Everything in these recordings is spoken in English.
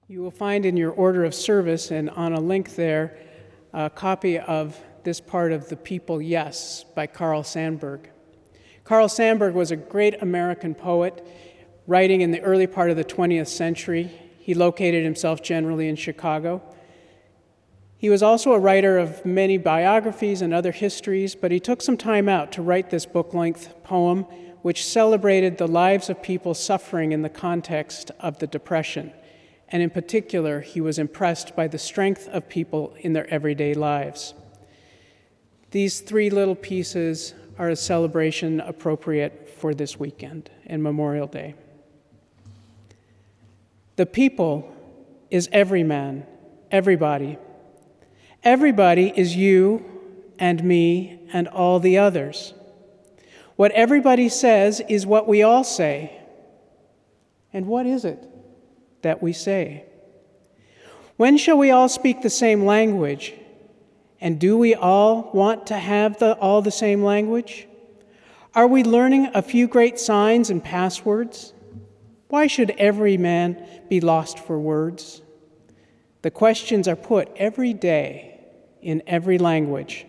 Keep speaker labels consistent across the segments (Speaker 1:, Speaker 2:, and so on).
Speaker 1: You will find in your order of service and on a link there a copy of this part of The People, Yes by Carl Sandburg. Carl Sandburg was a great American poet writing in the early part of the 20th century. He located himself generally in Chicago. He was also a writer of many biographies and other histories, but he took some time out to write this book-length poem which celebrated the lives of people suffering in the context of the Depression. And in particular, he was impressed by the strength of people in their everyday lives. These three little pieces are a celebration appropriate for this weekend and Memorial Day. The people is every man, everybody. Everybody is you and me and all the others. What everybody says is what we all say. And what is it that we say? When shall we all speak the same language? And do we all want to have all the same language? Are we learning a few great signs and passwords? Why should every man be lost for words? The questions are put every day in every language.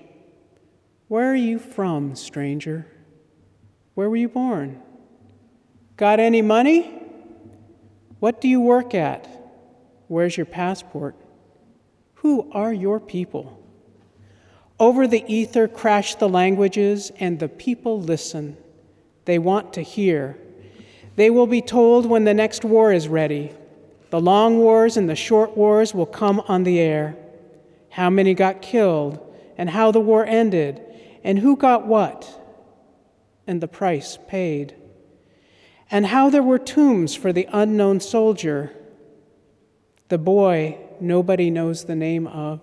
Speaker 1: Where are you from, stranger? Where were you born? Got any money? What do you work at? Where's your passport? Who are your people? Over the ether crash the languages, and the people listen. They want to hear. They will be told when the next war is ready. The long wars and the short wars will come on the air. How many got killed, and how the war ended, and who got what, and the price paid. And how there were tombs for the unknown soldier, the boy nobody knows the name of.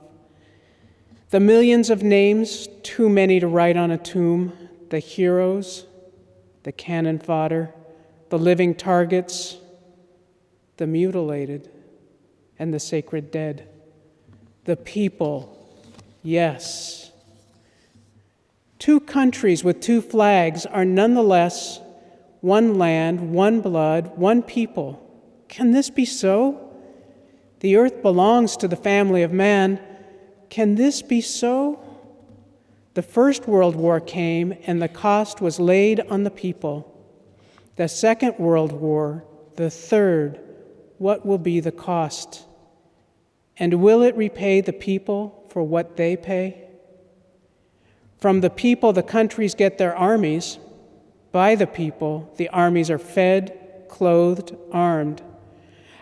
Speaker 1: The millions of names, too many to write on a tomb, the heroes, the cannon fodder, the living targets, the mutilated, and the sacred dead. The people, yes. Two countries with two flags are nonetheless one land, one blood, one people. Can this be so? The earth belongs to the family of man. Can this be so? The First World War came, and the cost was laid on the people. The Second World War, the third, what will be the cost? And will it repay the people for what they pay? From the people, the countries get their armies. By the people, the armies are fed, clothed, armed.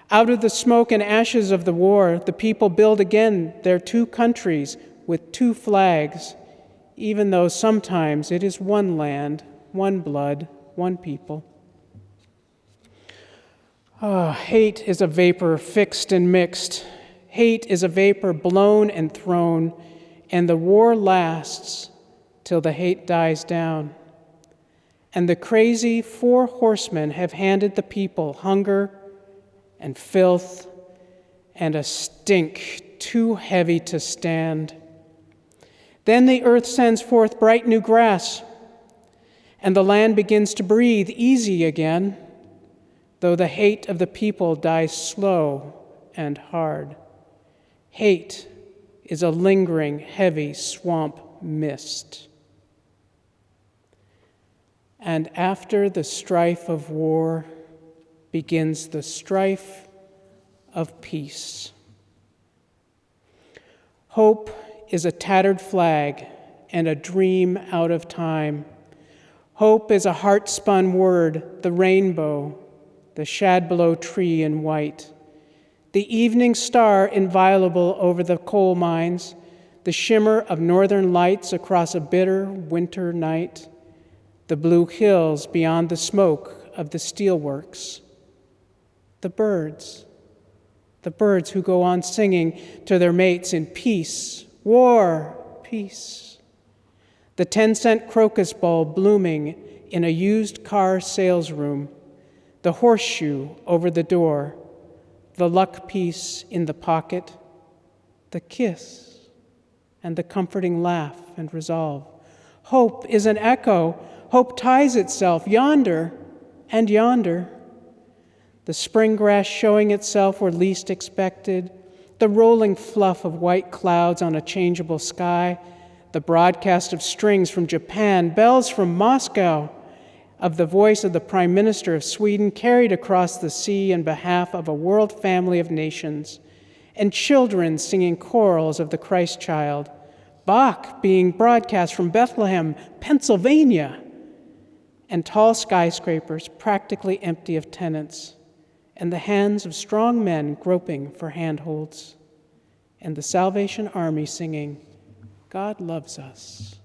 Speaker 1: Out of the smoke and ashes of the war, the people build again their two countries with two flags, even though sometimes it is one land, one blood, one people. Hate is a vapor fixed and mixed. Hate is a vapor blown and thrown, and the war lasts till the hate dies down. And the crazy four horsemen have handed the people hunger and filth and a stink too heavy to stand. Then the earth sends forth bright new grass, and the land begins to breathe easy again, though the hate of the people dies slow and hard. Hate is a lingering, heavy swamp mist. And after the strife of war begins the strife of peace. Hope is a tattered flag and a dream out of time. Hope is a heart-spun word, the rainbow, the shadblow tree in white, the evening star inviolable over the coal mines, the shimmer of northern lights across a bitter winter night, the blue hills beyond the smoke of the steelworks, the birds who go on singing to their mates in peace, war, peace, the 10-cent crocus bulb blooming in a used car sales room, the horseshoe over the door, the luck piece in the pocket, the kiss, and the comforting laugh and resolve. Hope is an echo. Hope ties itself yonder and yonder. the spring grass showing itself where least expected, the rolling fluff of white clouds on a changeable sky, the broadcast of strings from Japan, bells from Moscow, of the voice of the Prime Minister of Sweden carried across the sea in behalf of a world family of nations, and children singing chorals of the Christ child, Bach being broadcast from Bethlehem, Pennsylvania, and tall skyscrapers practically empty of tenants, and the hands of strong men groping for handholds, and the Salvation Army singing, God loves us.